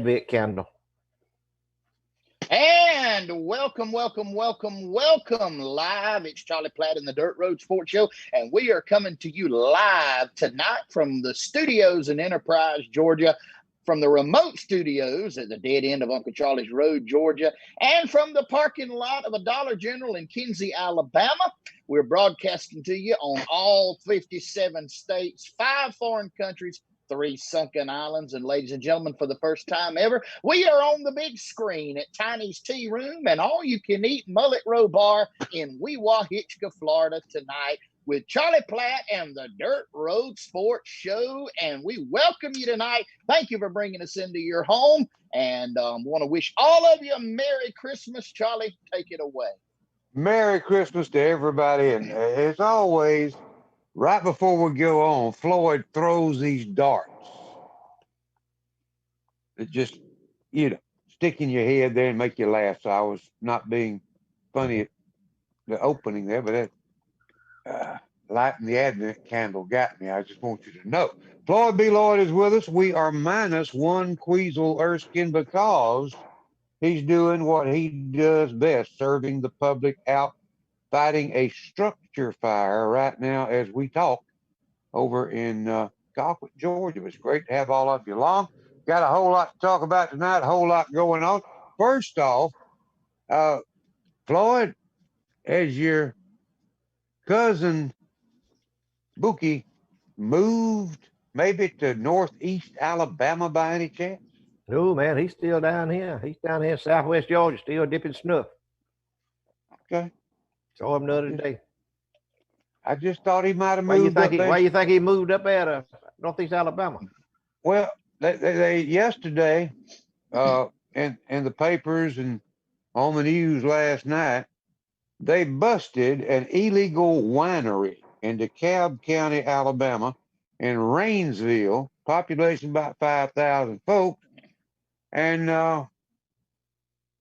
Advent candle. And welcome live. It's Charlie Platt in the Dirt Road Sports Show, and we are coming to you live tonight from the studios in Enterprise, Georgia, from the remote studios at the dead end of Uncle Charlie's Road, Georgia, and from the parking lot of a Dollar General in Kinsey, Alabama. We're broadcasting to you on all 57 states, 5 foreign countries, 3 sunken islands, and ladies and gentlemen, for the first time ever, we are on the big screen at Tiny's Tea Room and all you can eat Mullet Row Bar in Weehawken, Florida tonight with Charlie Platt and the Dirt Road Sports Show. And we welcome you tonight. Thank you for bringing us into your home, and want to wish all of you a Merry Christmas. Charlie, take it away. Merry Christmas to everybody. And as always, right before we go on, Floyd throws these darts that just, stick in your head there and make you laugh. So I was not being funny at the opening there, but that lighting the Advent candle got me. I just want you to know. Floyd B. Lord is with us. We are minus one Queasel Erskine because he's doing what he does best, serving the public out, fighting a structure fire right now as we talk over in Colquitt, Georgia. It's great to have all of you along. Got a whole lot to talk about tonight, a whole lot going on. First off, Floyd, has your cousin Bookie moved maybe to northeast Alabama by any chance? No, man, he's still down here. He's down here in southwest Georgia, still dipping snuff. Okay. Saw him the other day. I just thought he might have moved up there. Why you think he moved up there to northeast Alabama? Well, they yesterday, in the papers and on the news last night, they busted an illegal winery in DeKalb County, Alabama, in Rainsville, population about 5,000 folks, and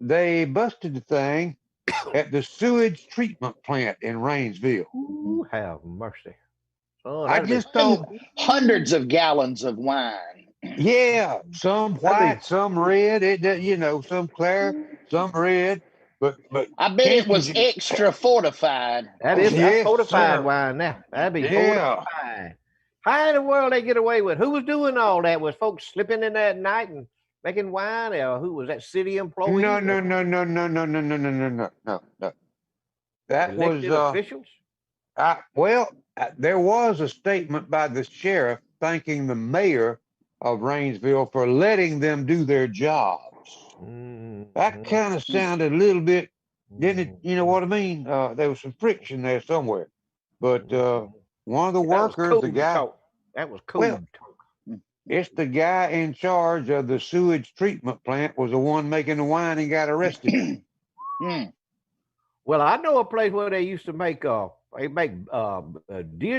they busted the thing at the sewage treatment plant in Rainsville. Ooh, have mercy. Oh, I just thought hundreds of gallons of wine. Yeah, some white, some red. Some clear, some red. But I bet it was extra fortified. That's fortified wine now. That'd be fortified. How in the world they get away with? Who was doing all that? Was folks slipping in there at night and making wine, or who was that? City employees? No. That elected was officials. There was a statement by the sheriff thanking the mayor of Rainsville for letting them do their jobs. That kind of sounded a little bit, didn't it? You know what I mean? There was some friction there somewhere. But one of the workers, the guy, that was cool. It's the guy in charge of the sewage treatment plant was the one making the wine and got arrested. Well, I know a place where they used to make deer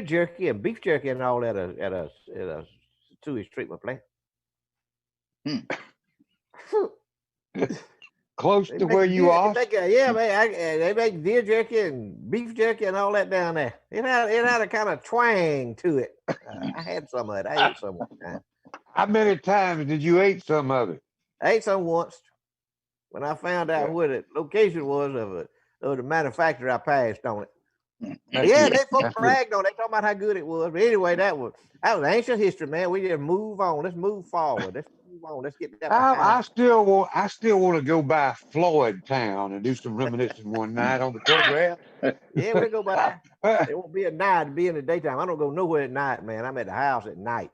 jerky and beef jerky and all that at a sewage treatment plant. close They to make where you deer- are? they make, yeah, man. They make deer jerky and beef jerky and all that down there. It had a kind of twang to it. I had some of it. I ate some one time. How many times did you eat some of it? I ate some once. When I found out Yeah. where the location was of the manufacturer, I passed on it. But yeah, they folks bragged on it. They talking about how good it was. But anyway, that was ancient history, man. We just move on. Let's move forward. Let's move on. Let's get that behind. I still want to go by Floyd Town and do some reminiscing one night on the program. Yeah, we'll go by. It won't be at night. It'll be in the daytime. I don't go nowhere at night, man. I'm at the house at night.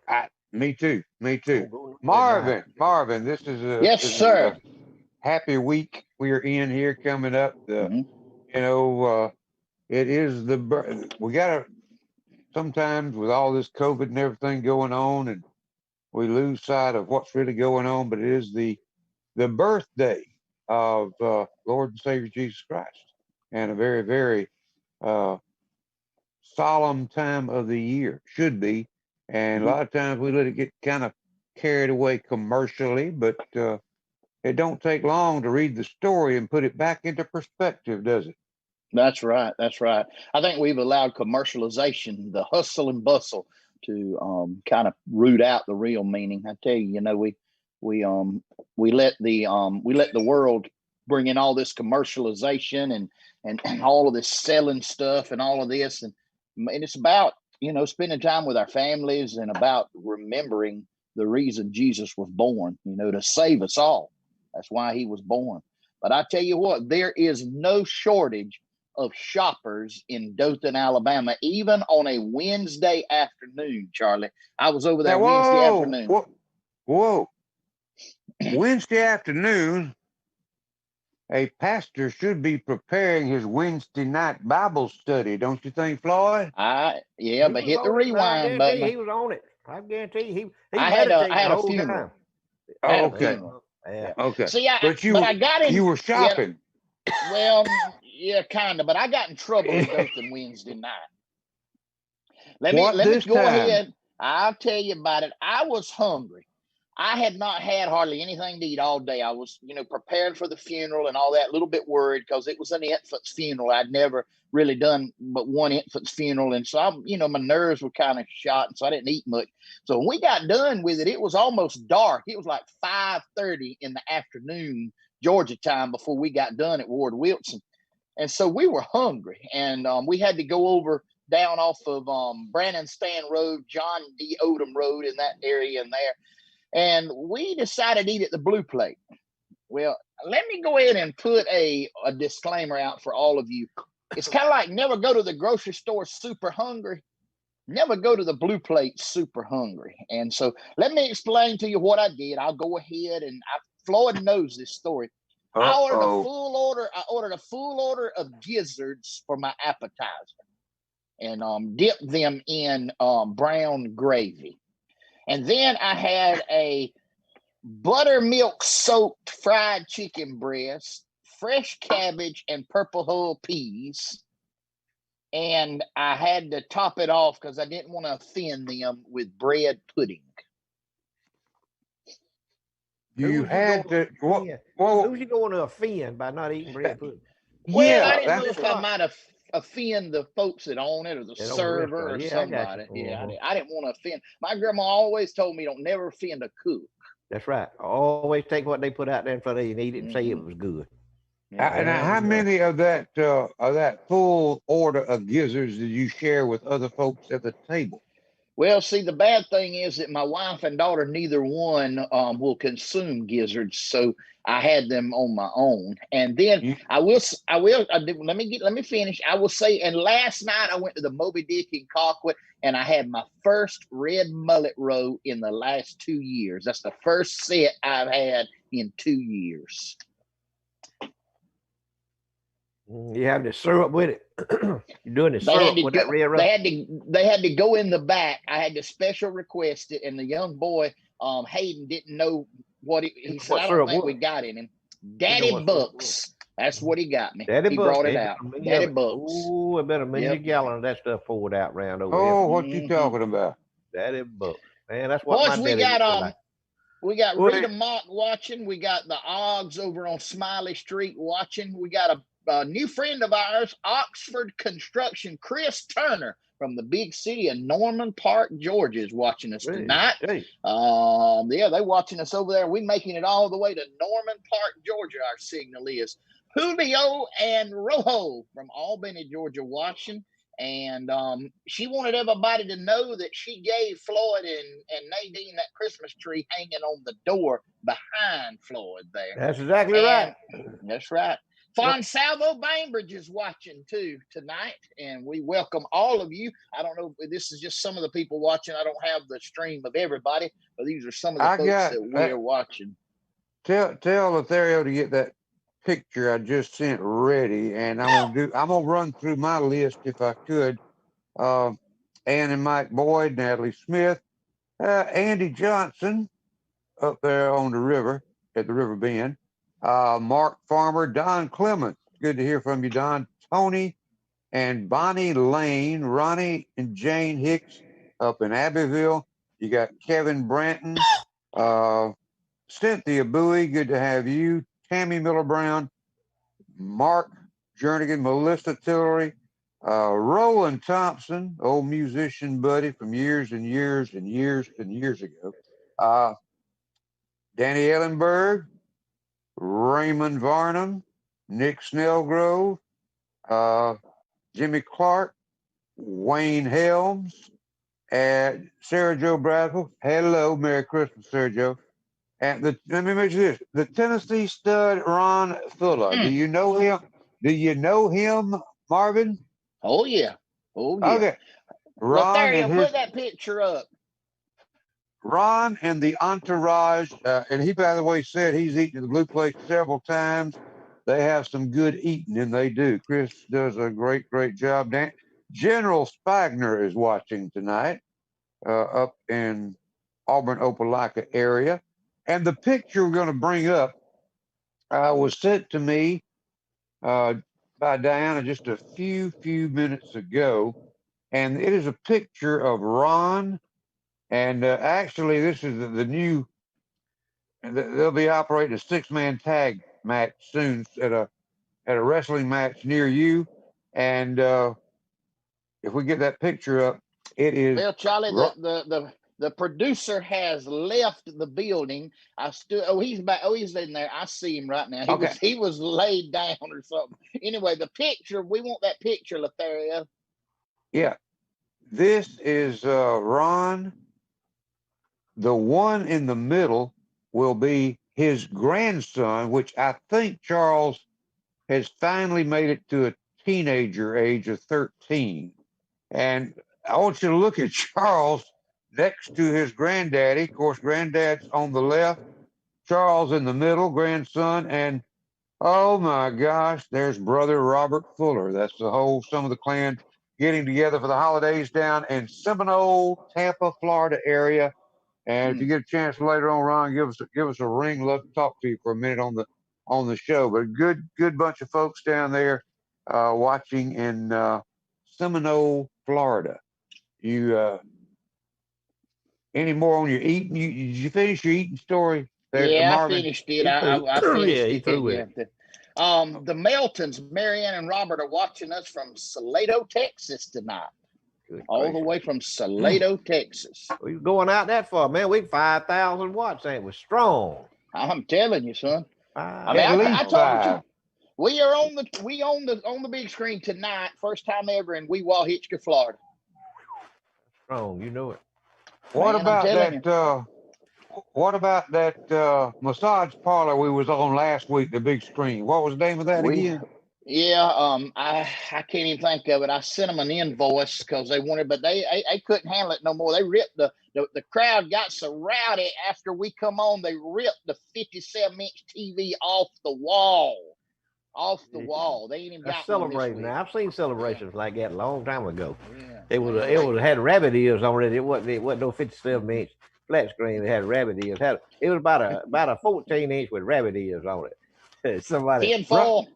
Me too. I don't go nowhere at night. Marvin, this is Yes, sir. a happy week we're in here coming up. Mhm. You know, it is we gotta, sometimes with all this COVID and everything going on, and we lose sight of what's really going on, but it is the birthday of Lord and Savior Jesus Christ, and a very, very solemn time of the year, should be. And a lot of times we let it get kind of carried away commercially, but it don't take long to read the story and put it back into perspective, does it? That's right. That's right. I think we've allowed commercialization, the hustle and bustle, to kind of root out the real meaning. I tell you, we let the world bring in all this commercialization and all of this selling stuff and all of this, and it's about spending time with our families and about remembering the reason Jesus was born, to save us all. That's why he was born. But I tell you what, there is no shortage of shoppers in Dothan, Alabama, even on a Wednesday afternoon, Charlie. I was over there Wednesday afternoon. Whoa. Wednesday afternoon, a pastor should be preparing his Wednesday night Bible study, don't you think, Floyd? But hit the rewind button. He was on it. I guarantee you, he I had a whole funeral. time. Okay. Yeah. Okay. See, but I got in. You were shopping. Well, yeah, kind of. But I got in trouble in Dothan Wednesday night. Let me go ahead. I'll tell you about it. I was hungry. I had not had hardly anything to eat all day. I was, preparing for the funeral and all that, a little bit worried because it was an infant's funeral. I'd never really done but one infant's funeral. And so, my nerves were kind of shot. And so I didn't eat much. So when we got done with it, it was almost dark. It was like 5:30 in the afternoon, Georgia time, before we got done at Ward Wilson. And so we were hungry. And we had to go over down off of Brannon Stan Road, John D. Odom Road, in that area in there. And we decided to eat at the Blue Plate. Well, let me go ahead and put a disclaimer out for all of you. It's kind of like never go to the grocery store super hungry. Never go to the Blue Plate super hungry. And so let me explain to you what I did. I'll go ahead and Floyd knows this story. I ordered a full order of gizzards for my appetizer and dipped them in brown gravy. And then I had a buttermilk soaked fried chicken breast, fresh cabbage, and purple hull peas. And I had to top it off because I didn't want to offend them with bread pudding. You had to. Who's you going to offend by not eating bread pudding? Well, I didn't know if I might have offend the folks that own it or the server or somebody. I didn't want to offend. My grandma always told me don't never offend a cook. That's right. Always take what they put out there in front of you and eat it and say it was good. And how many of that full order of gizzards did you share with other folks at the table? Well, see, the bad thing is that my wife and daughter, neither one will consume gizzards, so I had them on my own. And then let me finish. I will say, and last night I went to the Moby Dick in Colquitt, and I had my first red mullet roe in the last 2 years. That's the first set I've had in 2 years. You having the syrup with it? You're doing the syrup with that red roe? They had to go in the back. I had to special request it, and the young boy, Hayden, didn't know what he said. I don't think we got in him. Daddy Bucks. That's what he got me. Daddy he Bucks brought it out. Daddy Bucks. Oh, I bet $1 million gallons of that stuff poured out around over here. Oh, what you talking about? Daddy Bucks. Man, that's what Plus, my daddy used to like. We got Well, Rita Mock watching. We got the Oggs over on Smiley Street watching. We got a new friend of ours, Oxford Construction, Chris Turner from the big city of Norman Park, Georgia, is watching us tonight. Hey. Yeah, they're watching us over there. We're making it all the way to Norman Park, Georgia. Our signal is Julio and Rojo from Albany, Georgia, watching. And she wanted everybody to know that she gave Floyd and Nadine that Christmas tree hanging on the door behind Floyd there. That's exactly right. That's right. Fonsalvo Bainbridge is watching too tonight, and we welcome all of you. I don't know if this is just some of the people watching. I don't have the stream of everybody, but these are some of the folks that we are watching. Tell Lothario to get that picture I just sent ready, and I'm gonna run through my list if I could. Ann and Mike Boyd, Natalie Smith, Andy Johnson up there on the river at the river bend, Mark Farmer, Don Clements. Good to hear from you, Don. Tony and Bonnie Lane, Ronnie and Jane Hicks up in Abbeville. You got Kevin Branton, Cynthia Bowie, good to have you. Tammy Miller Brown, Mark Jernigan, Melissa Tillery, Roland Thompson, old musician buddy from years and years and years and years ago. Danny Ellenberg, Raymond Varnum, Nick Snellgrove, Jimmy Clark, Wayne Helms, and Sarah Jo Bradford. Hello, Merry Christmas, Sarah Jo. And let me mention this: the Tennessee stud Ron Fuller. Do you know him? Do you know him, Marvin? Oh yeah. Okay. Lothario, put that picture up. Ron and the entourage, and he, by the way, said he's eaten at the Blue Plate several times. They have some good eating, and they do. Chris does a great job. General Spagner is watching tonight up in Auburn, Opelika area. And the picture we're going to bring up was sent to me by Diana just a few minutes ago. And it is a picture of Ron. And actually, this is the new, they'll be operating a 6-man tag match soon at a wrestling match near you. And if we get that picture up, it is. Well, Charlie, the producer has left the building. He's back. Oh, he's in there. I see him right now. He was laid down or something. Anyway, the picture, we want that picture, Lothario. Yeah. This is Ron. The one in the middle will be his grandson, which I think Charles has finally made it to a teenager age of 13. And I want you to look at Charles next to his granddaddy. Of course, granddad's on the left, Charles in the middle, grandson, and oh my gosh, there's brother Robert Fuller. That's some of the clan getting together for the holidays down in Seminole, Tampa, Florida area. And if you get a chance later on, Ron, give us a ring. Love to talk to you for a minute on the show. But good bunch of folks down there watching in Seminole, Florida. You any more on your eating? Did you finish your eating story there, Marvin? I finished it. I finished it. The Meltons, Marianne and Robert, are watching us from Salado, Texas tonight. All the way from Salado, Texas. We going out that far, man. We 5,000 watts, ain't we? Strong. I'm telling you, son. I told you. We are on the big screen tonight, first time ever in Weehawken, Florida. Strong, you know it. What about that massage parlor we was on last week, the big screen? What was the name of that again? Yeah, I can't even think of it. I sent them an invoice because they wanted, but they couldn't handle it no more. They ripped the crowd got so rowdy after we come on. They ripped the 57-inch TV off the wall. They ain't even got celebrating now. I've seen celebrations like that a long time ago. Yeah. It had rabbit ears on it. It wasn't no 57-inch flat screen. It had rabbit ears. It was about a 14-inch with rabbit ears on it. Somebody 10-4.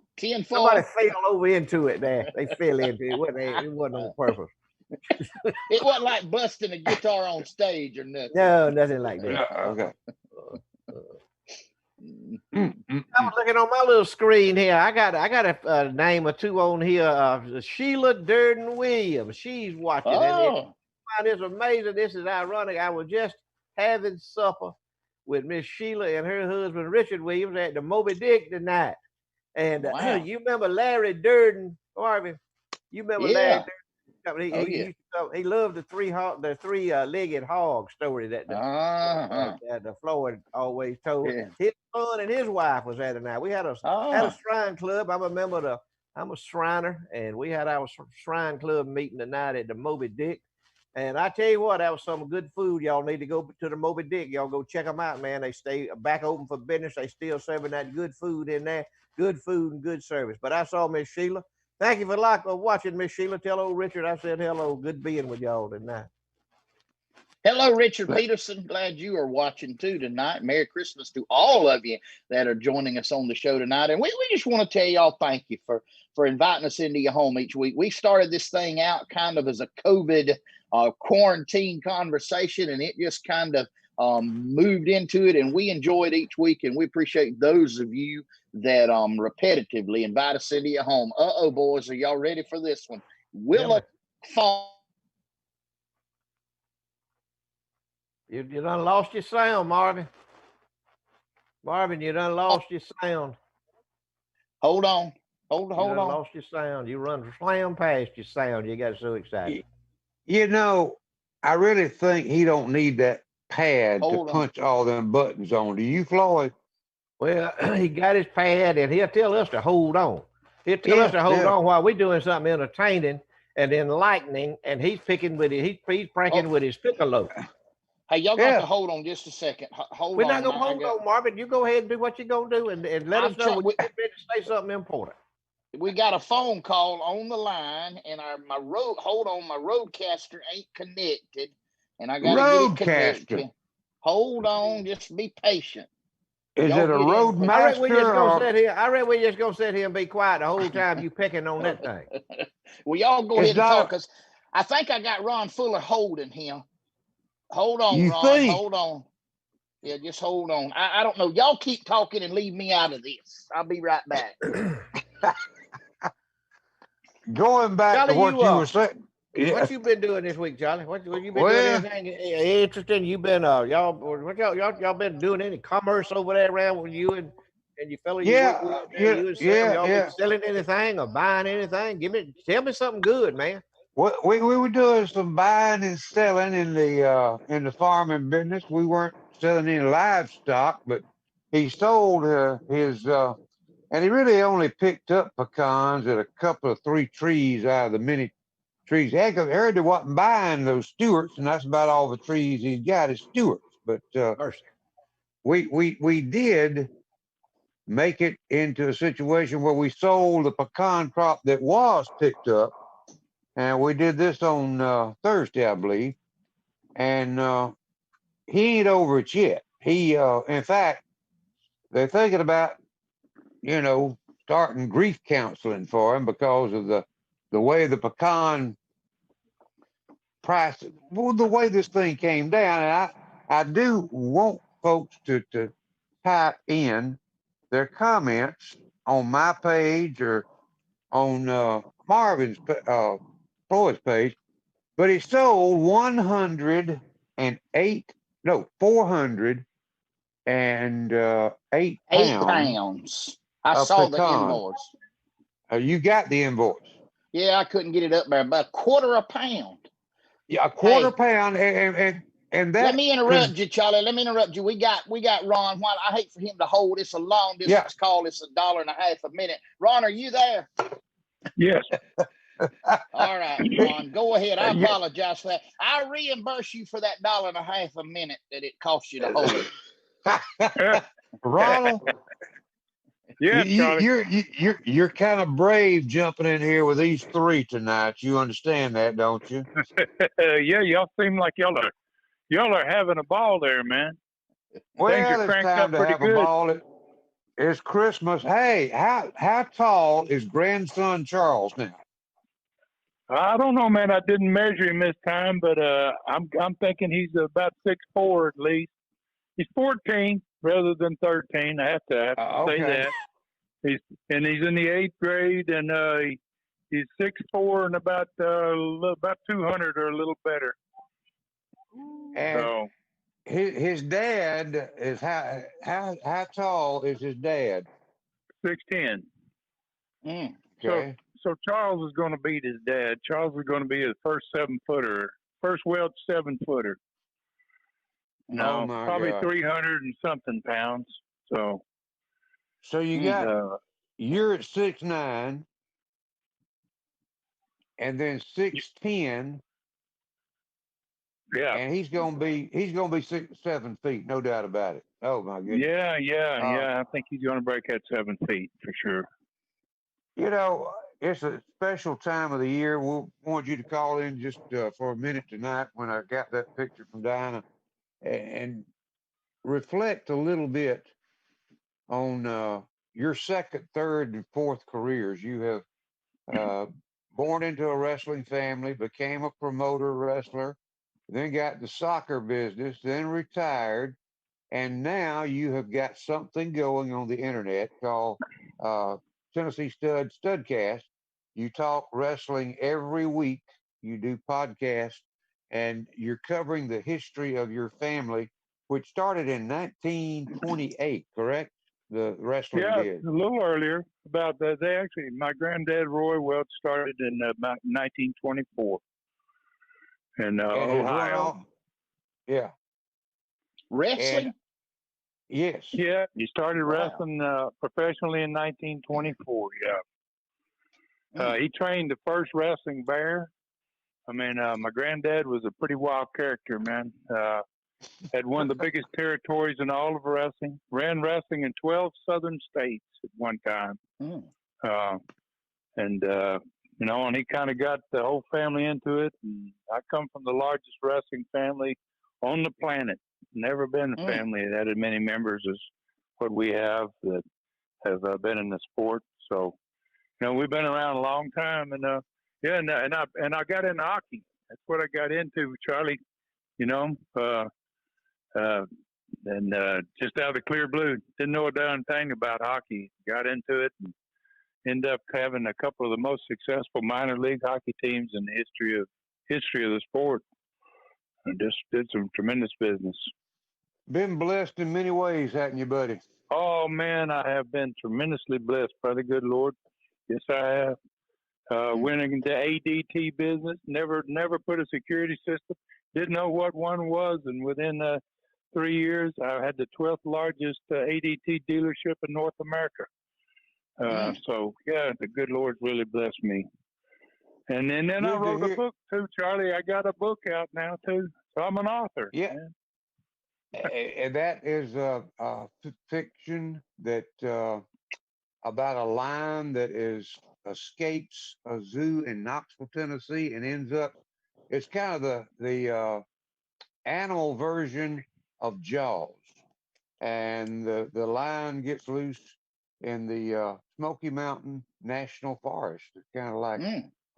Somebody fell over into it there. They fell into it. It wasn't on purpose. It wasn't like busting a guitar on stage or nothing. No, nothing like that. Yeah, okay. I was looking on my little screen here. I got a name or two on here. Sheila Durden Williams. She's watching, and I find this amazing. This is ironic. I was just having supper with Miss Sheila and her husband Richard Williams at the Moby Dick tonight. And you remember Larry Durden, Marvin? You remember Larry Durden? He loved the three-legged hog story that the Floyd always told. Yeah. His son and his wife was at it now. We had a shrine club. I'm a Shriner, and we had our shrine club meeting tonight at the Moby Dick. And I tell you what, that was some good food. Y'all need to go to the Moby Dick. Y'all go check them out, man. They stay back open for business. They still serving that good food in there. Good food and good service. But I saw Miss Sheila. Thank you for watching, Miss Sheila. Tell old Richard I said hello. Good being with y'all tonight. Hello, Richard Peterson. Glad you are watching too tonight. Merry Christmas to all of you that are joining us on the show tonight. And we just want to tell y'all thank you for inviting us into your home each week. We started this thing out kind of as a COVID quarantine conversation, and it just kind of moved into it, and we enjoy it each week, and we appreciate those of you that repetitively invite us into your home. Boys, are y'all ready for this one? Willa Fall. You done lost your sound, Marvin. Marvin, you done lost your sound. Hold on. Hold on. Lost your sound. You run slam past your sound. You got so excited. You know, I really think he don't need that pad to punch all them buttons on. Do you, Floyd? Well, he got his pad, and he'll tell us to hold on. He'll tell us to hold on while we're doing something entertaining and enlightening, and he's picking with it. He's pranking with his piccolo. Hey, y'all got to hold on just a second. We're not going to hold on, Marvin. You go ahead and do what you're going to do, and let us know when you get ready to say something important. We got a phone call on the line, and my roadcaster ain't connected, and I got to get it connected. Hold on, just be patient. Is it a Roadmaster? I reckon we're just gonna sit here and be quiet the whole time you picking on that thing. Well, y'all go ahead and talk, because I think I got Ron Fuller holding him. Hold on, Ron. Hold on. Yeah, just hold on. I don't know. Y'all keep talking and leave me out of this. I'll be right back. Going back Charlie, to what you were saying. What you been doing this week, Charlie? What you been doing? Anything interesting? You been y'all been doing any commerce over there around with you and your fellow? Y'all been selling anything or buying anything? Tell me something good, man. We were doing some buying and selling in the farming business. We weren't selling any livestock, but he sold his and he really only picked up pecans at a couple of 3 trees out of the many trees. Heck, I heard they wasn't buying those Stewarts, and that's about all the trees he's got is Stewarts. But we did make it into a situation where we sold the pecan crop that was picked up, and we did this on Thursday, I believe. And he ain't over it yet. He, in fact, they're thinking about, starting grief counseling for him because of the way the pecan price, the way this thing came down. And I do want folks to type in their comments on my page or on Marvin's Floyd's page. But he sold 408 pounds. I saw the invoice. You got the invoice? Yeah, I couldn't get it up there. About a quarter a pound. Yeah, a quarter pound, and that. Let me interrupt you, Charlie. Let me interrupt you. We got Ron. While I hate for him to hold, it's a long distance call. It's $1.50 a minute. Ron, are you there? Yes. All right, Ron, go ahead. I apologize for that. I reimburse you for that $1.50 a minute that it costs you to hold. Ronald. Yeah, Charlie. You're kind of brave jumping in here with these 3 tonight. You understand that, don't you? Yeah, y'all seem like y'all are having a ball there, man. Well, it's time to have a ball. It's Christmas. Hey, how tall is grandson Charles now? I don't know, man. I didn't measure him this time, but I'm thinking he's about 6'4" at least. He's 14 rather than 13. I have to say Okay. that. He's in the 8th grade, and he's 6'4" and about 200 or a little better. And So his dad is how tall is his dad? 6'10". Okay. So Charles is going to beat his dad. Charles is going to be his first 7-footer, first Welch 7-footer. No, my probably God. 300 and something pounds. So you got you're at 6'9", and then 6'10", yeah, and he's gonna be 6-7 feet, no doubt about it. Oh my goodness. Yeah. I think he's going to break that 7 feet for sure. You know, it's a special time of the year. We'll want you to call in just for a minute tonight when I got that picture from Diana and reflect a little bit on your second, third, and fourth careers. You have born into a wrestling family, became a promoter wrestler, then got the soccer business, then retired, and now you have got something going on the internet called Tennessee Studcast. You talk wrestling every week. You do podcasts, and you're covering the history of your family, which started in 1928, correct? The wrestling did. A little earlier. About that, my granddad Roy Welch started in about 1924 in Ohio. Yeah. Wrestling? And, yes. Yeah, he started wrestling professionally in 1924. Yeah. He trained the first wrestling bear. I mean, my granddad was a pretty wild character, man. Had one of the biggest territories in all of wrestling. Ran wrestling in 12 southern states at one time. And he kind of got the whole family into it. And I come from the largest wrestling family on the planet. Never been a family that had as many members as what we have that have been in the sport. So, we've been around a long time, and I got into hockey. That's what I got into, Charlie. And just out of the clear blue, didn't know a darn thing about hockey. Got into it and ended up having a couple of the most successful minor league hockey teams in the history of the sport. And just did some tremendous business. Been blessed in many ways, haven't you, buddy? Oh man, I have been tremendously blessed by the good Lord. Yes, I have. Went into ADT business. Never put a security system. Didn't know what one was, and within 3 years, I had the 12th largest ADT dealership in North America. So yeah, the good Lord really blessed me. And then I wrote a book too, Charlie. I got a book out now too, so I'm an author. Yeah, and that is a fiction that about a lion that escapes a zoo in Knoxville, Tennessee, and ends up. It's kind of the animal version of Jaws, and the lion gets loose in the Smoky Mountain National Forest. It's kind of like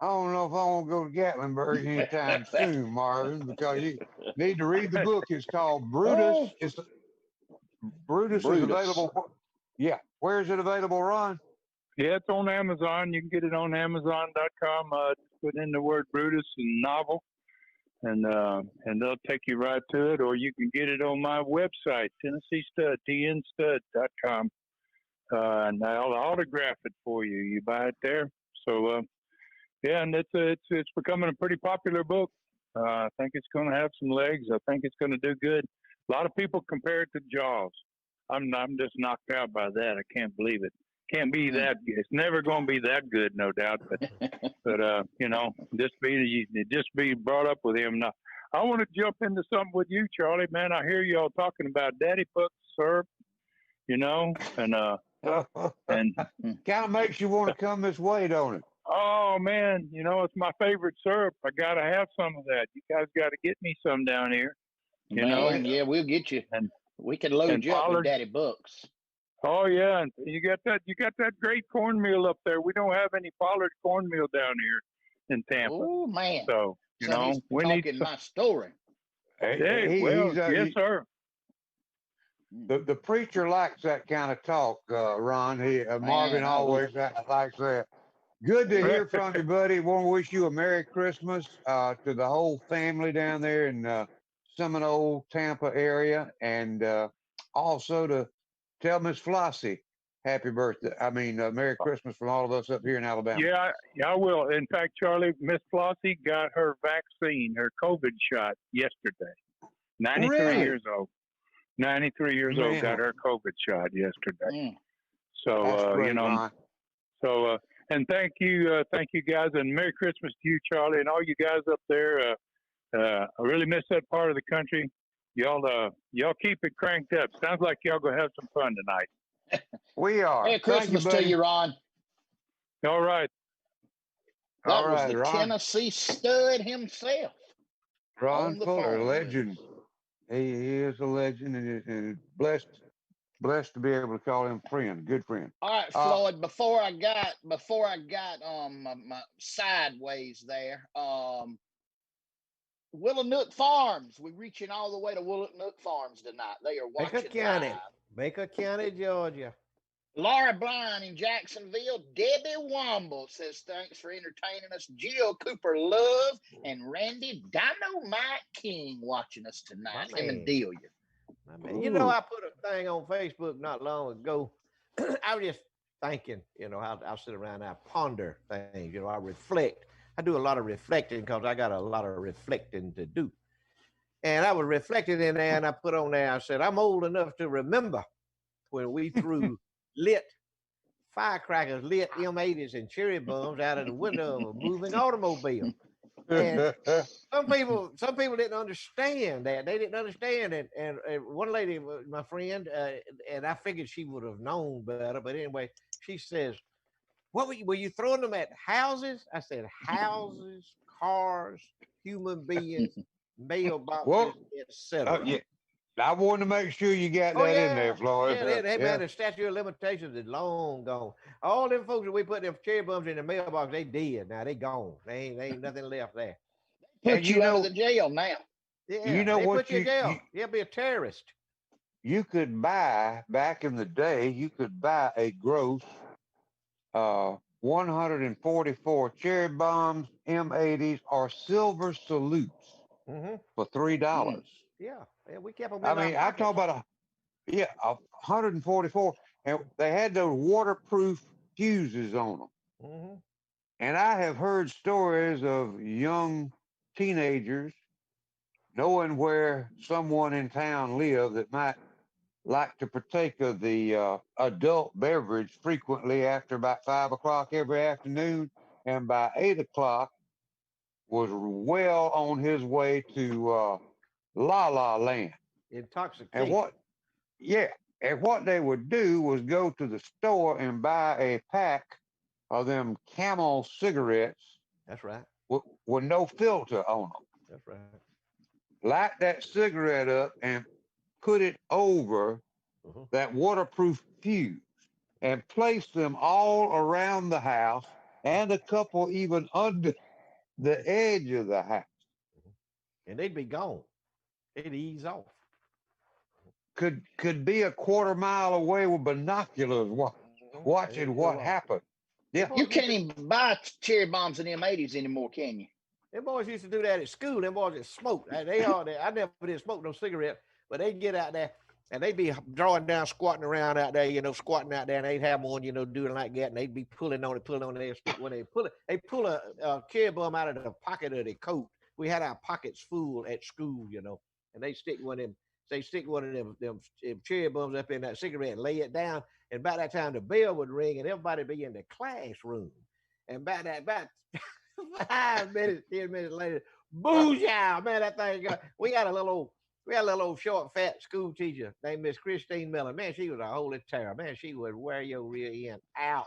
I don't know if I want to go to Gatlinburg anytime soon, Marvin, because you need to read the book. It's called Brutus. Brutus is available. Yeah, where is it available, Ron? Yeah, it's on Amazon. You can get it on Amazon.com. Put in the word Brutus and novel, and they'll take you right to it. Or you can get it on my website, Tennessee Stud, tnstud.com, and I'll autograph it for you. You buy it there. So and it's becoming a pretty popular book. I think it's going to have some legs. I think it's going to do good. A lot of people compare it to Jaws. I'm just knocked out by that. I can't believe it. Can't be that good. It's never going to be that good, no doubt. But just be brought up with him. Now, I want to jump into something with you, Charlie. Man, I hear y'all talking about daddy pucks, syrup, and kind of makes you want to come this way, don't it? Oh man, it's my favorite syrup. I gotta have some of that. You guys got to get me some down here. Yeah, we'll get you. And we can load you up with daddy bucks. Oh yeah, and you got that great cornmeal up there. We don't have any Pollard cornmeal down here in Tampa. Oh man! So he's talking my story. Yes, sir. The preacher likes that kind of talk, Ron. Marvin Man, always likes that. Good to hear from you, buddy. Want to wish you a Merry Christmas to the whole family down there in Seminole, Tampa area, and also to tell Miss Flossie happy birthday. I mean, Merry Christmas from all of us up here in Alabama. Yeah, I will. In fact, Charlie, Miss Flossie got her vaccine, her COVID shot yesterday. 93 Really? years old. 93 years old, got her COVID shot yesterday. So, That's great, you know, Ron. so, and thank you guys, and Merry Christmas to you, Charlie, and all you guys up there. I really miss that part of the country. Y'all keep it cranked up. Sounds like y'all gonna have some fun tonight. We are. Merry Christmas to you, Ron. All right. That was the Ron. Tennessee stud himself. Ron Fuller, legend. He is a legend, and blessed to be able to call him friend, good friend. All right, Floyd. Before I got my sideways there, Willanook Farms. We're reaching all the way to Willanook Farms tonight. They are watching Baker County, Georgia. Laura Blind in Jacksonville. Debbie Womble says thanks for entertaining us. Jill Cooper Love and Randy Dynamite King watching us tonight. Him and Delia. You know, I put a thing on Facebook not long ago. I was just thinking, you know, I'll sit around and I ponder things, you know, I reflect. I do a lot of reflecting because I got a lot of reflecting to do. And I was reflecting in there and I put on there, I said, I'm old enough to remember when we threw lit firecrackers, lit M80s and cherry bombs out of the window of a moving automobile. And some people didn't understand that. They didn't understand it. And one lady, my friend, and I figured she would have known better. But anyway, she says, "What were you throwing them at houses?" I said, "Houses, cars, human beings, mailboxes, etc." Yeah. I wanted to make sure you got that in there, Floyd. Yeah, man, the statute of limitations is long gone. All them folks that we put them cherry bombs in the mailbox, they dead now. They gone. They ain't nothing left there. Put you out of the jail now. Yeah, you know they what put you in jail. You'll be a terrorist. You could buy back in the day. You could buy a gross 144 cherry bombs, M80s, or silver salutes for $3. Yeah, we kept them. I mean, I talk about 144, and they had those waterproof fuses on them. And I have heard stories of young teenagers knowing where someone in town lived that might like to partake of the adult beverage frequently after about 5 o'clock every afternoon, and by 8 o'clock was well on his way to La La Land. Intoxication. And what they would do was go to the store and buy a pack of them Camel cigarettes. That's right. With no filter on them. That's right. Light that cigarette up and put it over that waterproof fuse and place them all around the house and a couple even under the edge of the house. And they'd be gone. They'd ease off. Could be a quarter mile away with binoculars watching what happened. Yeah. You can't even buy cherry bombs and M80s anymore, can you? Them boys used to do that at school. Them boys that smoked. I never did smoke no cigarette, but they'd get out there and they'd be drawing down, squatting around out there, you know, squatting out there, and they'd have one, you know, doing like that, and they'd be pulling on their stick. When they pull a cherry bomb out of the pocket of their coat. We had our pockets full at school, you know, and they stick one of them cherry bombs up in that cigarette and lay it down. And by that time the bell would ring and everybody be in the classroom. And by 5 minutes, 10 minutes later, booyah, man, that thing we had a little old short, fat school teacher named Miss Christine Miller. Man, she was a holy terror. Man, she would wear your rear end out.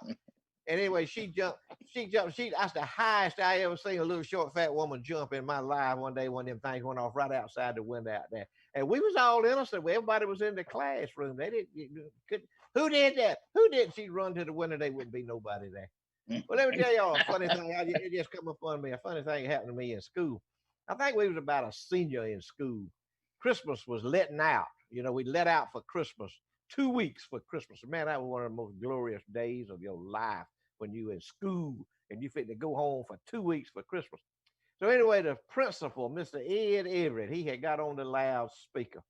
And anyway, she jumped. That's the highest I ever seen a little short, fat woman jump in my life. One day, one of them things went off right outside the window out there. And we was all innocent. Everybody was in the classroom. They who did that? Who did? She'd run to the window. There wouldn't be nobody there. Well, let me tell y'all a funny thing. It just come upon me. A funny thing happened to me in school. I think we was about a senior in school. Christmas was letting out. You know, we let out for Christmas 2 weeks for Christmas. Man, that was one of the most glorious days of your life when you in school and you fit to go home for 2 weeks for Christmas. So anyway, the principal, Mr. Ed Everett, he had got on the loudspeaker.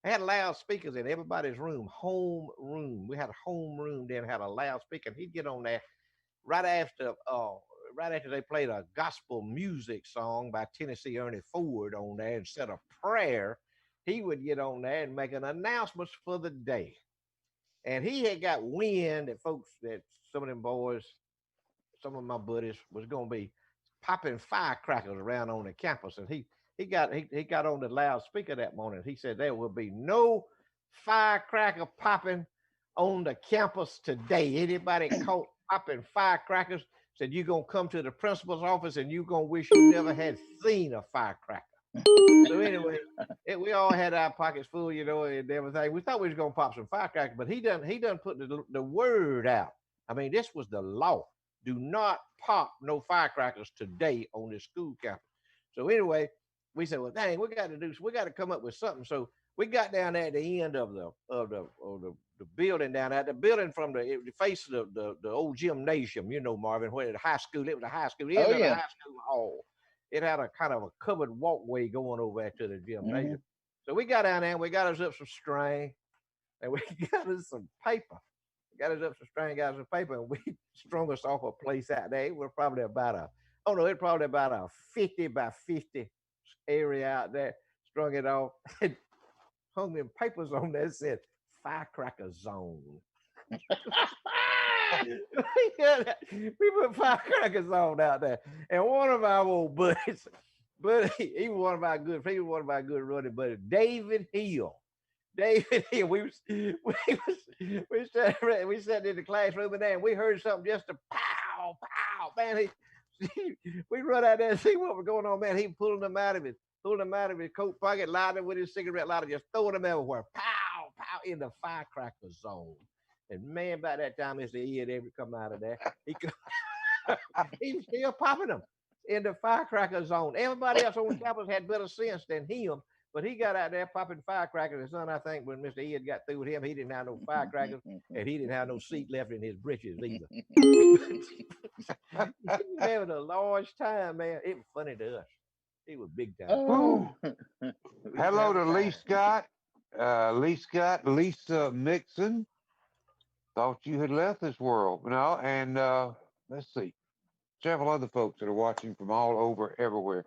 They had loudspeakers in everybody's room, home room. We had a home room, then had a loudspeaker. And he'd get on there right after they played a gospel music song by Tennessee Ernie Ford on there instead of prayer. He would get on there and make an announcements for the day. And he had got wind that some of them boys, some of my buddies was going to be popping firecrackers around on the campus. And he got on the loudspeaker that morning. He said there will be no firecracker popping on the campus today. Anybody caught popping firecrackers said you're going to come to the principal's office and you're going to wish you never had seen a firecracker. So anyway, we all had our pockets full, you know, and everything. We thought we was going to pop some firecrackers, but he done put the word out. I mean, this was the law. Do not pop no firecrackers today on this school campus. So anyway, we said, well, dang, we got to come up with something. So we got down there at the end of the building down there, the building from the face of the old gymnasium, you know, Marvin, where the high school, it was a high school, the end of the high school hall. It had a kind of a covered walkway going over there to the gymnasium. So we got down there and we got us up some string and we got us some paper. Got us up some string, got us some paper, and we strung us off a place out there. It was probably about a 50 by 50 area out there. Strung it off and hung them papers on there that said firecracker zone. We put firecracker zone out there. And one of our old buddies, he was one of our good running buddies, David Hill. We sat in the classroom and then we heard something just a pow, pow, man. We run out there and see what was going on, man. He pulling them out of his coat pocket, lighting with his cigarette lighter, just throwing them everywhere. Pow, pow, in the firecracker zone. And man, by that time, Mr. Ed ever come out of there, he was still popping them in the firecracker zone. Everybody else on campus had better sense than him. But he got out there popping firecrackers. And son, I think when Mr. Ed got through with him, he didn't have no firecrackers and he didn't have no seat left in his britches either. He was having a large time, man. It was funny to us. It was big time. Hello to Lee Scott. Lisa Mixon. Thought you had left this world. No, and let's see. Several other folks that are watching from all over, everywhere.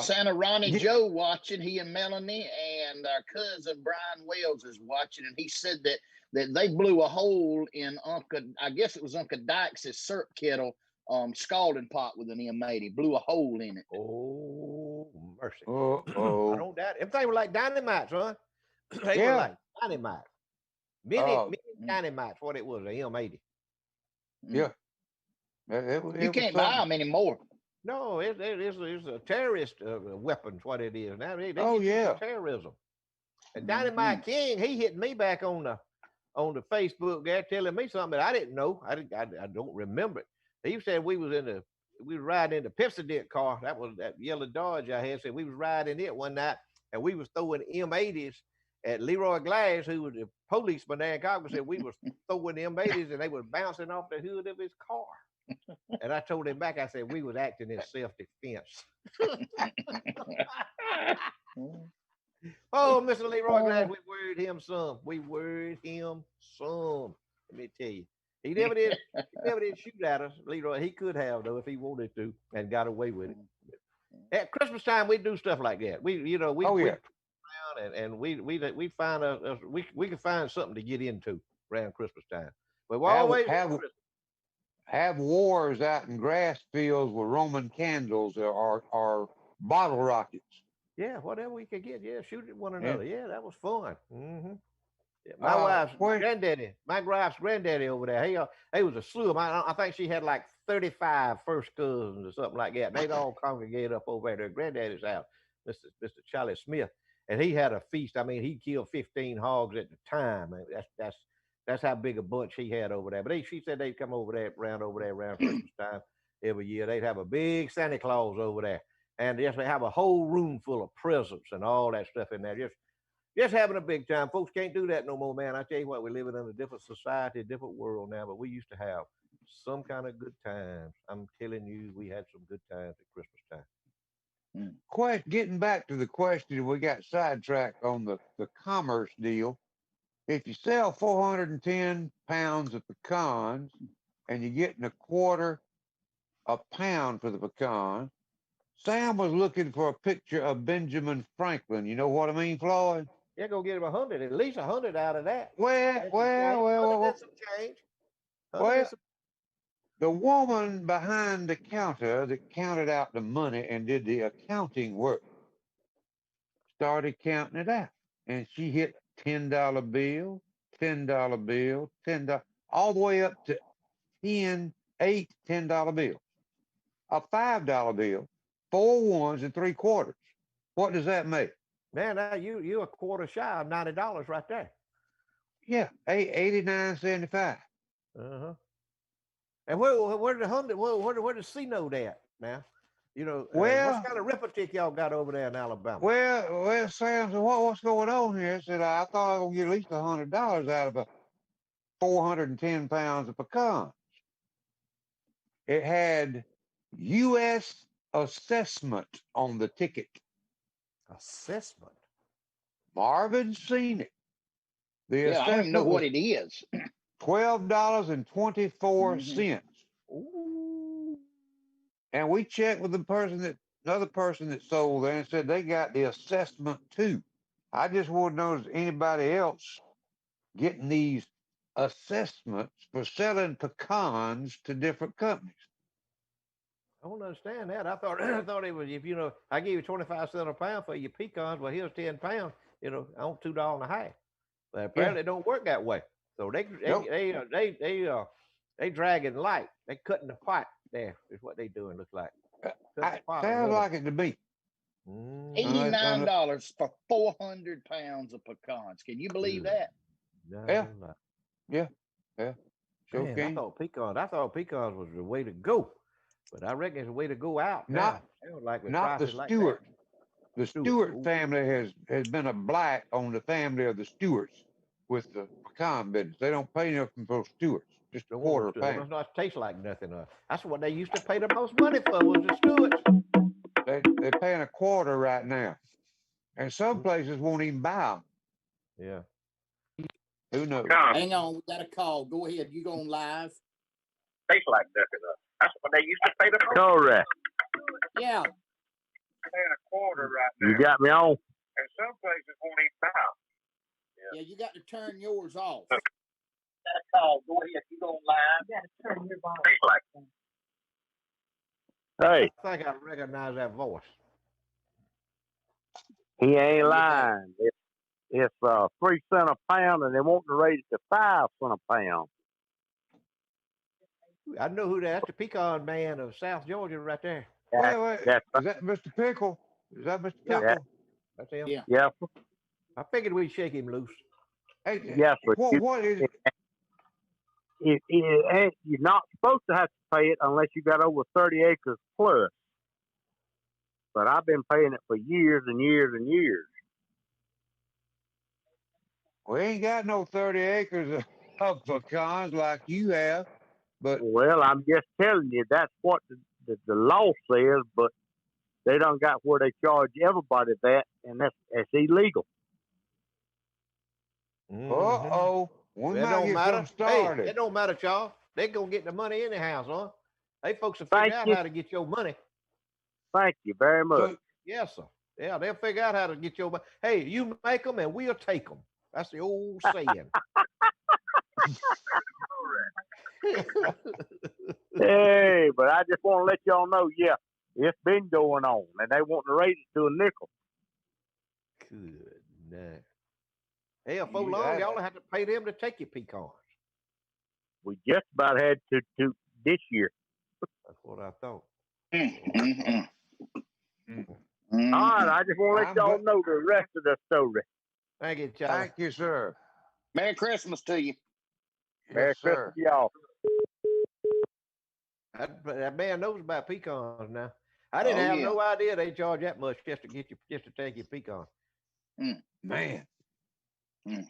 Santa Ronnie Joe watching, he and Melanie, and our cousin Brian Wells is watching, and he said that they blew a hole in I guess it was Uncle Dykes' syrup kettle scalding pot with an M80, blew a hole in it. Oh, mercy. I don't doubt it. Everything was like dynamite, son. They were like dynamite. Mini dynamite, what it was, an M80. Yeah. You can't buy them anymore. No, it's a terrorist weapon, what it is. Now they terrorism. And Dynamite King, he hit me back on the Facebook there, telling me something that I didn't know. I don't remember it. He said we was riding in the Pepsi car. That was that yellow Dodge I had. Said we was riding it one night and we was throwing M80s at Leroy Glass, who was the policeman there in Congress. Said we was throwing M80s and they was bouncing off the hood of his car. And I told him back, I said, we was acting in self-defense. Oh, Mr. Leroy Glass, we worried him some. Let me tell you. He never did shoot at us, Leroy. He could have, though, if he wanted to, and got away with it. At Christmas time, we do stuff like that. We around and we find we can find something to get into around Christmas time. But we're always have wars out in grass fields with Roman candles or bottle rockets. Yeah, whatever we could get. Yeah, shoot at one another. Yeah, that was fun. Mm-hmm. Yeah, my wife's granddaddy over there. He was a slew of mine. I think she had like 35 first cousins or something like that. They'd all congregate up over at her granddaddy's house, Mr. Charlie Smith, and he had a feast. I mean, he killed 15 hogs at the time. That's how big a bunch he had over there. But she said they'd come around Christmas time every year. They'd have a big Santa Claus over there. and just they have a whole room full of presents and all that stuff in there. Just having a big time. Folks can't do that no more, man. I tell you what, we're living in a different society, a different world now, but we used to have some kind of good times. I'm telling you, we had some good times at Christmas time. Getting back to the question, we got sidetracked on the commerce deal. If you sell 410 pounds of pecans and you're getting a quarter a pound for the pecan, Sam was looking for a picture of Benjamin Franklin. You know what I mean, Floyd? Yeah, go get him 100, at least 100 out of that. Well, Some change. Well, the woman behind the counter that counted out the money and did the accounting work started counting it out. And she hit $10 bill, $10 bill, $10, all the way up to 8 $10 bills. A $5 bill, 4 ones and 3 quarters. What does that make? Man, now you a quarter shy of $90 right there. Yeah, $89.75. Uh-huh. And where the 100? Where the C note at now? You know, what kind of arithmetic y'all got over there in Alabama? Well, Sam said, what's going on here? I said, I thought I was gonna get at least $100 out of a 410 pounds of pecans. It had U.S. assessment on the ticket. Assessment. Marvin's seen it. I don't even know what it is. $12.24. Ooh. And we checked with another person that sold there and said they got the assessment too. I just want to know is anybody else getting these assessments for selling pecans to different companies. I don't understand that. I thought it was if I gave you 25 cents a pound for your pecans. Well, here's 10 pounds. On $2.50. But apparently it don't work that way. So they dragging light. They cutting the pot. There is what they doing. Looks like. Sounds like it to me. $89 for 400 pounds of pecans. Can you believe that? Yeah. Sure can. I thought pecans was the way to go, but I reckon it's the way to go out. Not the Stewart. The Stewart family has been a blight on the family of the Stewarts with the pecan business. They don't pay nothing for Stewarts. Just a quarter of a pound. It does not taste like nothing. That's what they used to pay the most money for was the Stewarts. They're paying a quarter right now, and some places won't even buy them. Yeah. Who knows? Hang on, we got a call. Go ahead. You going live? Taste like nothing. That's what they used to pay the most. Correct. Yeah. Paying a quarter right now. You got me on. And some places won't even buy them. Yeah, you got to turn yours off. Got a call. Go ahead. You going live? You got to turn your volume. Taste like Hey. I think I recognize that voice. He ain't lying. It's 3 cents a pound, and they want to raise it to 5 cents a pound. I know who that's the Pecan Man of South Georgia right there. Wait. Is that Mr. Pickle? Is that Mr. Pickle? Yeah. That's him. Yeah. Yes. I figured we'd shake him loose. Hey, yes, but what is it? You're not supposed to have to pay it unless you got over 30 acres plus. But I've been paying it for years and years and years. We ain't got no 30 acres of pecans like you have. But well, I'm just telling you that's what the law says, but they done got where they charge everybody that, and that's illegal. Uh-oh. We might get something started. Hey, it don't matter, Charles. They gonna get the money in the house, huh? They folks will figure out how to get your money. Thank you very much. So, yes, sir. Yeah, they'll figure out how to get your money. Hey, you make them and we'll take them. That's the old saying. Hey, but I just want to let y'all know, yeah, it's been going on, and they want to raise it to a nickel. Good night. Hell, for long, y'all have to pay them to take your pecans. We just about had to this year. That's what I thought. All right, I just want to let y'all know the rest of the story. Thank you, Charlie. Thank you, sir. Merry Christmas to you. Merry Christmas to y'all. That man knows about pecans now. I didn't have no idea they charge that much just to take your pecan. Man.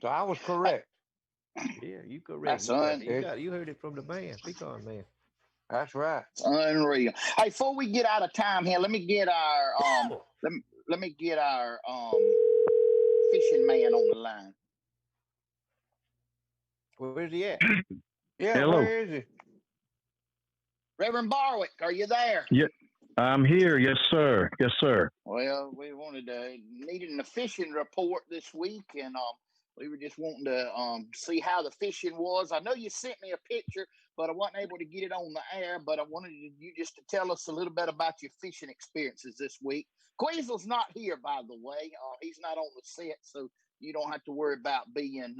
So I was correct. Yeah, you correct. You heard it from the man, Pecan Man. That's right. It's unreal. Hey, before we get out of time here, let me get our let me get our fishing man on the line. Where's he at? Yeah, Hello. where is he? Reverend Barwick, are you there? Yeah, I'm here. Yes, sir. Yes, sir. Well, we needed a fishing report this week, and we were just wanting to see how the fishing was. I know you sent me a picture, but I wasn't able to get it on the air. But I wanted you just to tell us a little bit about your fishing experiences this week. Queasel's not here, by the way. He's not on the set, so you don't have to worry about being,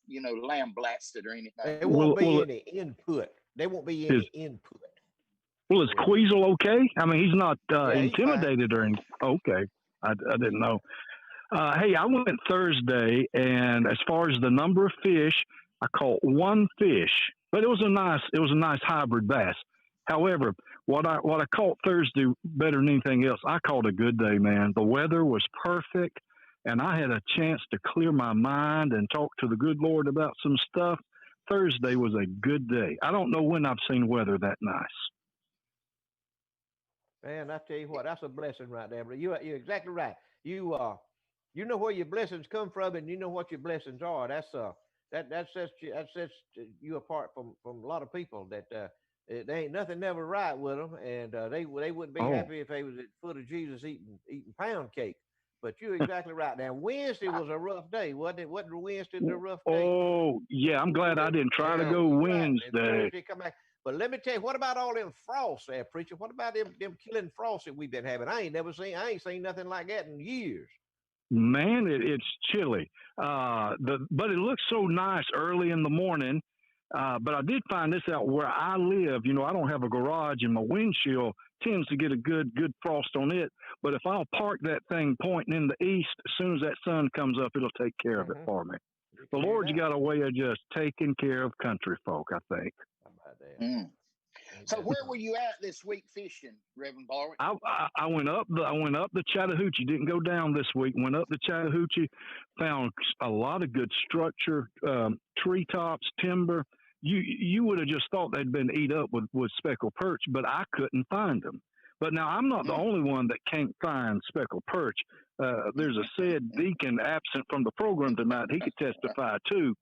lambasted or anything. There won't be any input. There won't be any input. Well, is Queasel okay? I mean, he's not intimidated fine. or anything. Okay. I didn't know. Hey, I went Thursday, and as far as the number of fish, I caught one fish, but it was a nice hybrid bass. However, what I caught Thursday better than anything else, I caught a good day, man. The weather was perfect, and I had a chance to clear my mind and talk to the good Lord about some stuff. Thursday was a good day. I don't know when I've seen weather that nice. Man, I tell you what, that's a blessing right there. But you're exactly right. You know where your blessings come from, and you know what your blessings are. That sets you apart from a lot of people. That there ain't nothing never right with them, and they wouldn't be happy if they was at the foot of Jesus eating pound cake. But you're exactly right. Now Wednesday was a rough day, wasn't it? Wasn't Wednesday the rough day? Oh yeah, I'm glad I didn't try to go Wednesday. Thursday come back. But let me tell you, what about all them frosts there, preacher? What about them killing frosts that we've been having? I ain't seen nothing like that in years. Man, it's chilly. But it looks so nice early in the morning. But I did find this out where I live. You know, I don't have a garage, and my windshield tends to get a good frost on it. But if I'll park that thing pointing in the east, as soon as that sun comes up, it'll take care of it for me. The Lord's got a way of just taking care of country folk, I think. How about that? So where were you at this week fishing, Reverend Barwick? I went up the Chattahoochee. Didn't go down this week. Went up the Chattahoochee. Found a lot of good structure, treetops, timber. You would have just thought they'd been eat up with speckled perch, but I couldn't find them. But now I'm not the only one that can't find speckled perch. There's a said deacon absent from the program tonight. He could testify too.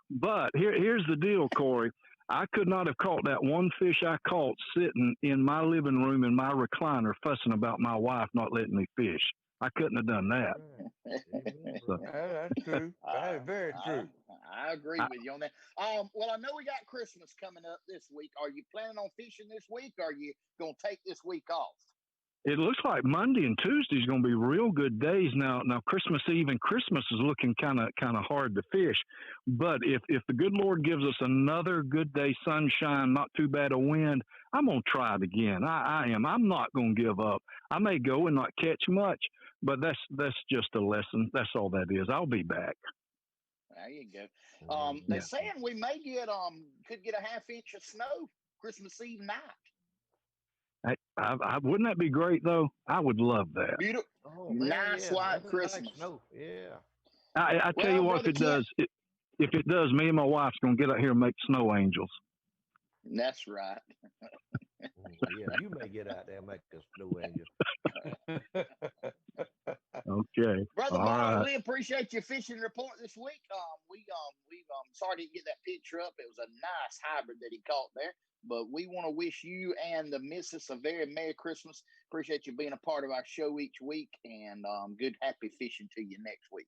But here's the deal, Corey. I could not have caught that one fish I caught sitting in my living room in my recliner fussing about my wife not letting me fish. I couldn't have done that. That's true. That is very true. I agree with you on that. Well, I know we got Christmas coming up this week. Are you planning on fishing this week, or are you going to take this week off? It looks like Monday and Tuesday is going to be real good days. Now Christmas Eve and Christmas is looking kind of hard to fish. But if the good Lord gives us another good day, sunshine, not too bad a wind, I'm going to try it again. I am. I'm not going to give up. I may go and not catch much, but that's just a lesson. That's all that is. I'll be back. There you go. They're saying we may could get a half inch of snow Christmas Eve night. Wouldn't that be great, though? I would love that. Beautiful. Oh, nice white Christmas. Snow. Yeah. I tell you what, if it does, me and my wife's going to get out here and make snow angels. That's right. Yeah, you may get out there and make a snow angel. Okay. Brother Bob, we appreciate your fishing report this week. We sorry to get that picture up. It was a nice hybrid that he caught there. But we want to wish you and the missus a very Merry Christmas. Appreciate you being a part of our show each week, and good, happy fishing to you next week.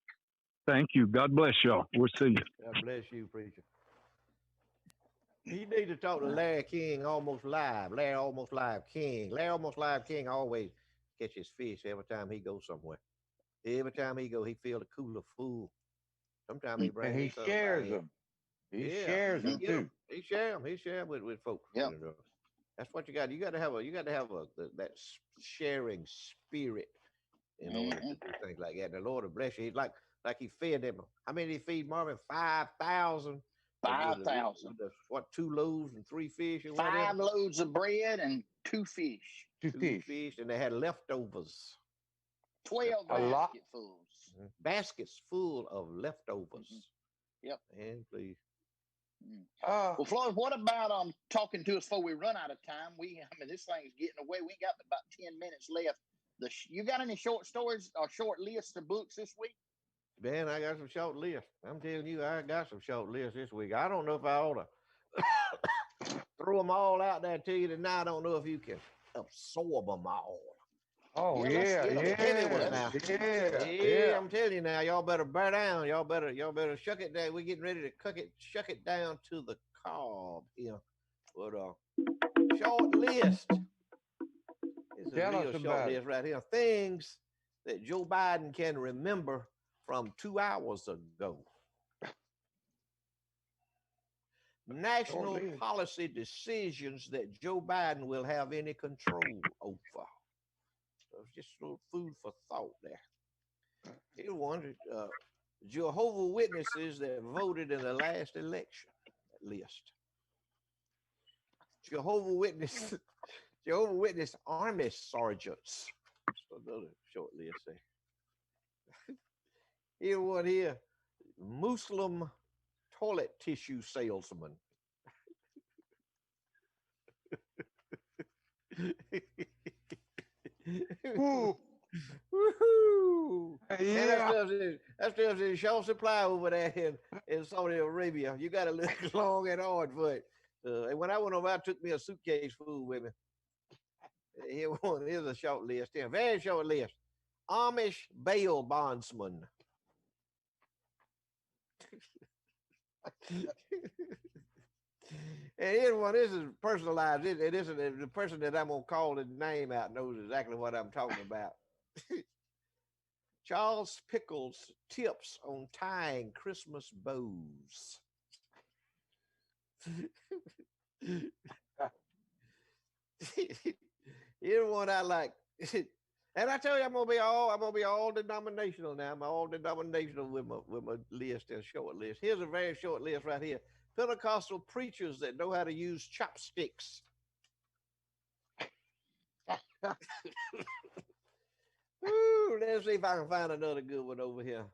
Thank you. God bless y'all. We'll see you. God bless you, preacher. You need to talk to Larry King, Almost Live. Larry Almost Live King. Larry Almost Live King always catches fish every time he goes somewhere. Every time he goes, he feels a cooler full. Sometimes he brings. And he shares them. He shares them too. He share them with folks. Yeah. That's what you got. You got to have that sharing spirit in order to do things like that. And the Lord will bless you. Like he fed them. How many did he feed Marvin? 5,000. 5,000. What, 2 loaves and 3 fish? Or 5 loaves of bread and 2 fish. to two fish. and they had leftovers. 12 A lot. basketfuls. Baskets full of leftovers. Yep. And please. Well, Floyd, what about talking to us before we run out of time? I mean, this thing's getting away. We got about 10 minutes left. You got any short stories or short lists of books this week? Man, I got some short lists. I'm telling you, I got some short lists this week. I don't know if I ought to throw them all out there to you tonight. I don't know if you can absorb them all. Oh Yeah, yeah. I'm telling you now, y'all better bear down. Y'all better shuck it down. We're getting ready to shuck it down to the carb here. But short list. It's a real short list right here. Things that Joe Biden can remember from 2 hours ago. National policy decisions that Joe Biden will have any control over. So it's just a little food for thought there. Here's one. Jehovah's Witnesses that voted in the last election list. Jehovah's Witness Army sergeants. That's another short list there. Here's one here. Muslim toilet tissue salesman. Woo. Woohoo! Yeah. And that stuff's in short supply over there in Saudi Arabia. You got to look long and hard for it. And when I went over, I took me a suitcase full with me. Here's a short list here, very short list. Amish bail bondsman. And here's one. This is personalized. It isn't the person that I'm gonna call the name out knows exactly what I'm talking about. Charles Pickles tips on tying Christmas bows. Here's one I like. And I tell you, I'm gonna be all denominational now. I'm all denominational with my list and short list. Here's a very short list right here. Pentecostal preachers that know how to use chopsticks. Ooh, let's see if I can find another good one over here.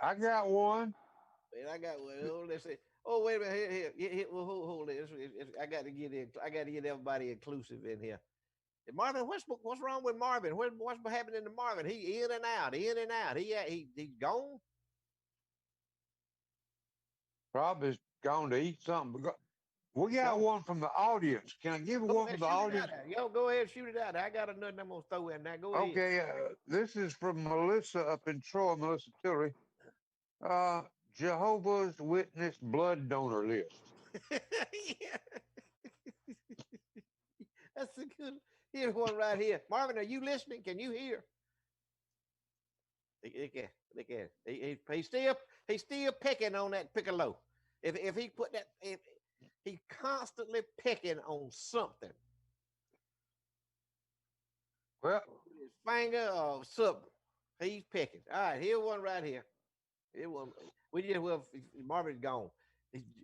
I got one. Man, I got one. Oh, let's see. Oh, wait a minute. Here. Well, hold it. I got to get everybody inclusive in here. Marvin, what's wrong with Marvin? What's happening to Marvin? He in and out. He's gone. Probably gone to eat something. We got one from the audience. Can I give one from the audience? Yo, go ahead, shoot it out. I got another I'm gonna throw in there. Go ahead. Okay, this is from Melissa up in Troy, Melissa Tillery. Jehovah's Witness blood donor list. That's a good. Here's one right here. Marvin, are you listening? Can you hear? He's still picking on that piccolo. If he put that, if he constantly picking on something. Well, his finger or something. He's picking. All right, here's one right here. It one. Marvin's gone.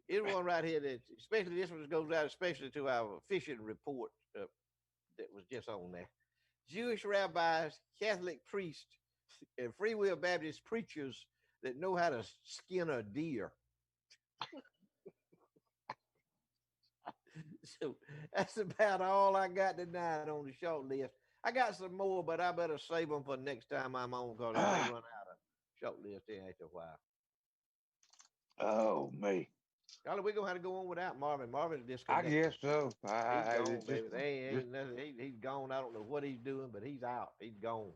Here's one right here that, especially this one goes out especially to our fishing report that was just on there. Jewish rabbis, Catholic priests, and Free Will Baptist preachers that know how to skin a deer. So that's about all I got tonight on the short list. I got some more, but I better save them for next time I'm on because I may run out of short list there after a while. Oh, me. Charlie, we're gonna have to go on without Marvin. Marvin's disconnected. I guess so. He's gone, baby. He's gone. I don't know what he's doing, but he's out. He's gone.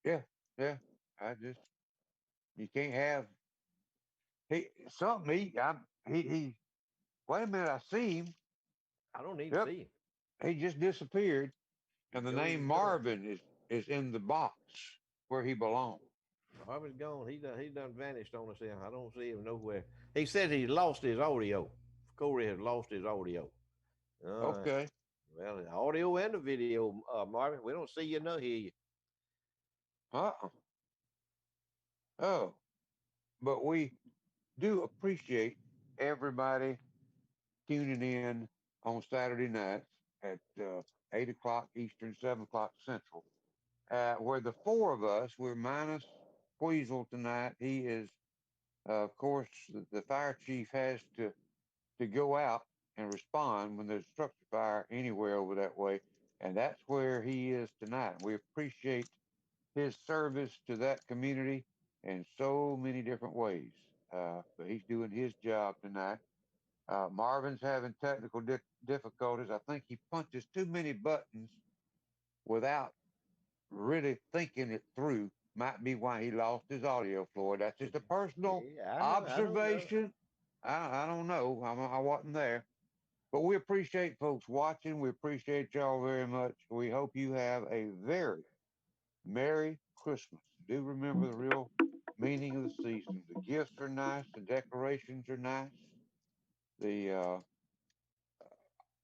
Yeah. You can't have something. He. Wait a minute, I see him. I don't need to see him. He just disappeared, and the name Marvin is in the box where he belongs. Marvin's gone. He done vanished on us here. I don't see him nowhere. He said he lost his audio. Corey has lost his audio. Okay. Well, the audio and the video, Marvin. We don't see you nor hear you. Oh, but we do appreciate everybody tuning in on Saturday nights at 8 o'clock Eastern, 7 o'clock Central. Where the four of us, we're minus Weasel tonight. He is, of course, the fire chief has to go out and respond when there's a structure fire anywhere over that way. And that's where he is tonight. We appreciate his service to that community in so many different ways. But he's doing his job tonight. Marvin's having technical difficulties. I think he punches too many buttons without really thinking it through. Might be why he lost his audio, Floyd. That's just a personal Yeah, I don't know. observation. I don't know. I wasn't there. But we appreciate folks watching. We appreciate y'all very much. We hope you have a very Merry Christmas. Do remember the real meaning of the season. The gifts are nice. The decorations are nice. The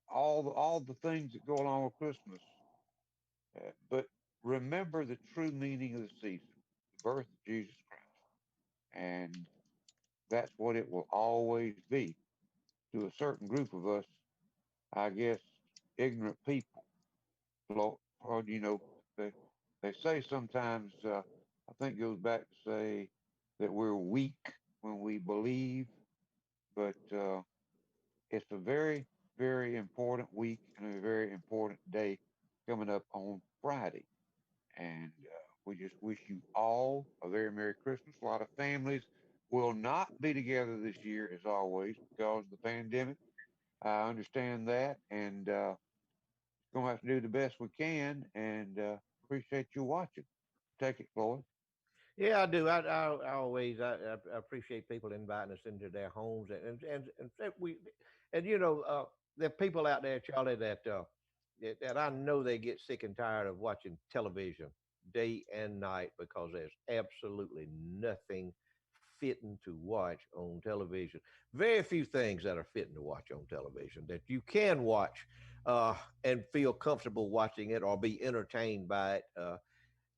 all the things that go along with Christmas. But remember the true meaning of the season, the birth of Jesus Christ. And that's what it will always be to a certain group of us, I guess, ignorant people. Or, they say sometimes, I think it goes back to say that we're weak when we believe, but it's a very, very important week and a very important day coming up on Friday. And we just wish you all a very Merry Christmas. A lot of families will not be together this year, as always, because of the pandemic. I understand that, and going to have to do the best we can. And appreciate you watching. Take it, Floyd. Yeah, I do. I always I appreciate people inviting us into their homes, and we and there are people out there, Charlie, that I know they get sick and tired of watching television day and night because there's absolutely nothing fitting to watch on television. Very few things that are fitting to watch on television that you can watch and feel comfortable watching it or be entertained by it.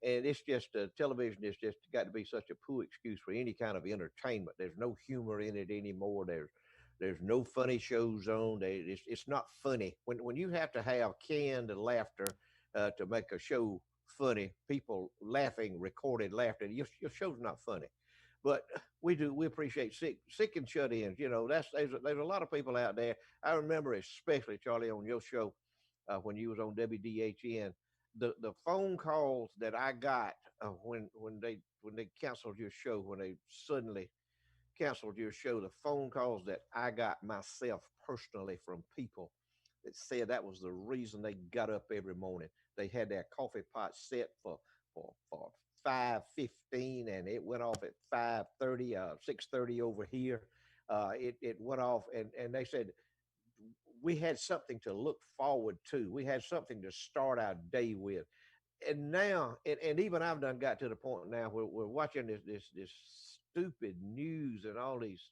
And it's just television is just got to be such a poor excuse for any kind of entertainment. There's no humor in it anymore. There's no funny shows on. It's not funny when you have to have canned laughter to make a show funny. People laughing, recorded laughter. Your show's not funny. But we appreciate sick and shut ins. There's a lot of people out there. I remember especially Charlie on your show when you was on WDHN, the phone calls that I got when they canceled your show, when they suddenly canceled your show, the phone calls that I got myself personally from people that said that was the reason they got up every morning. They had their coffee pot set for 5:15, and it went off at 5:30, 6:30 over here. It went off, and they said we had something to look forward to. We had something to start our day with. And now, and even I've done got to the point now where we're watching this stupid news and all these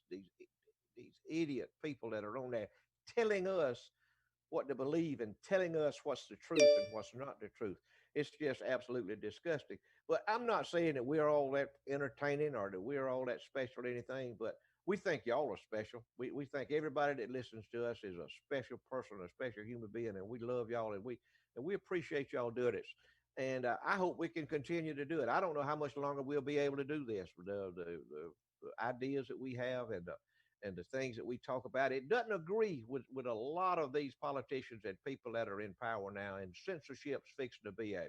idiot people that are on there telling us what to believe and telling us what's the truth and what's not the truth. It's just absolutely disgusting. But I'm not saying that we're all that entertaining or that we're all that special or anything, but we think y'all are special. We think everybody that listens to us is a special person, a special human being, and we love y'all and we appreciate y'all doing it. And I hope we can continue to do it. I don't know how much longer we'll be able to do this. The ideas that we have and the things that we talk about. It doesn't agree with a lot of these politicians and people that are in power now. And censorship's fixing to be a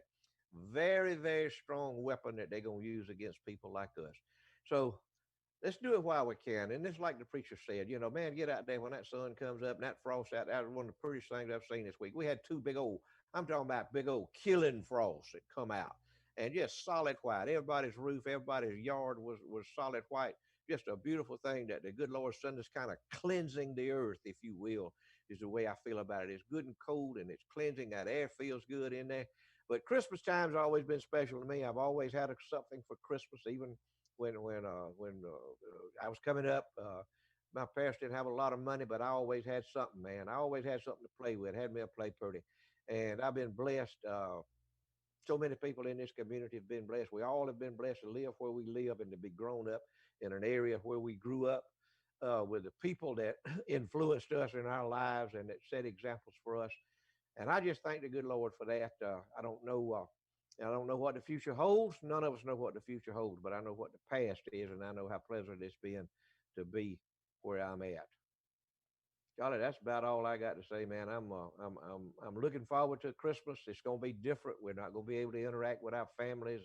very, very strong weapon that they're going to use against people like us. So let's do it while we can. And it's like the preacher said, man, get out there when that sun comes up and that frost out. That was one of the prettiest things I've seen this week. We had two big old, I'm talking about big old killing frosts that come out and just solid white. Everybody's roof, everybody's yard was solid white. Just a beautiful thing that the good Lord Son is kind of cleansing the earth, if you will, is the way I feel about it. It's good and cold and it's cleansing. That air feels good in there. But Christmas time's always been special to me. I've always had something for Christmas, even when I was coming up. My parents didn't have a lot of money, but I always had something, man. I always had something to play with. Had me a play party, and I've been blessed. So many people in this community have been blessed. We all have been blessed to live where we live and to be grown up in an area where we grew up with the people that influenced us in our lives and that set examples for us. And I just thank the good Lord for that. I don't know what the future holds. None of us know what the future holds, but I know what the past is, and I know how pleasant it's been to be where I'm at. Charlie, that's about all I got to say, man. I'm looking forward to Christmas. It's going to be different. We're not going to be able to interact with our families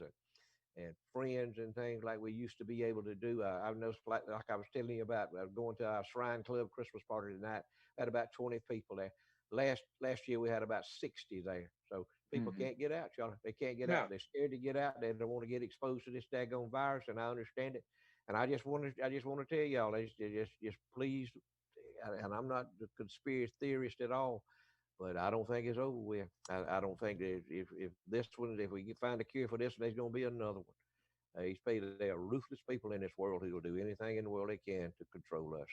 and friends and things like we used to be able to do. I've noticed, like I was telling you about, going to our Shrine Club Christmas party tonight. We had about 20 people there. Last year we had about 60 there. So people can't get out, Charlie. They can't get out. They're scared to get out. They don't want to get exposed to this daggone virus, and I understand it. And I just want to tell y'all, just please. And I'm not a conspiracy theorist at all, but I don't think it's over with. I don't think that if this one, if we find a cure for this one, there's going to be another one. There are ruthless people in this world who will do anything in the world they can to control us.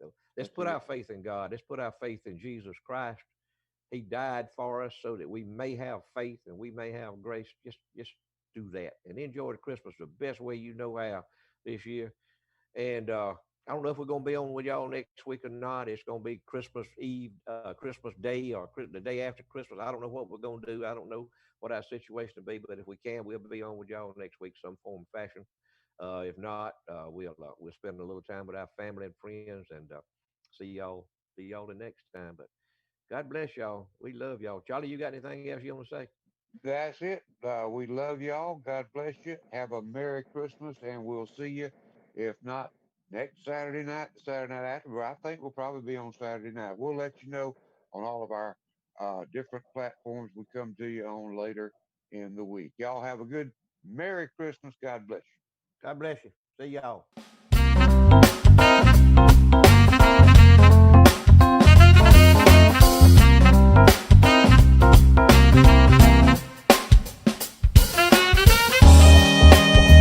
So let's put our faith in God. Let's put our faith in Jesus Christ. He died for us so that we may have faith and we may have grace. Just do that and enjoy the Christmas the best way you know how this year. And I don't know if we're going to be on with y'all next week or not. It's going to be Christmas Eve, Christmas Day, or the day after Christmas. I don't know what we're going to do. I don't know what our situation will be, but if we can, we'll be on with y'all next week, some form of fashion. If not, we'll spend a little time with our family and friends, and see y'all the next time. But God bless y'all. We love y'all. Charlie, you got anything else you want to say? That's it. We love y'all. God bless you. Have a Merry Christmas, and we'll see you. If not next Saturday night, the Saturday night after, but I think we'll probably be on Saturday night. We'll let you know on all of our different platforms we come to you on later in the week. Y'all have a good Merry Christmas. God bless you. God bless you. See y'all.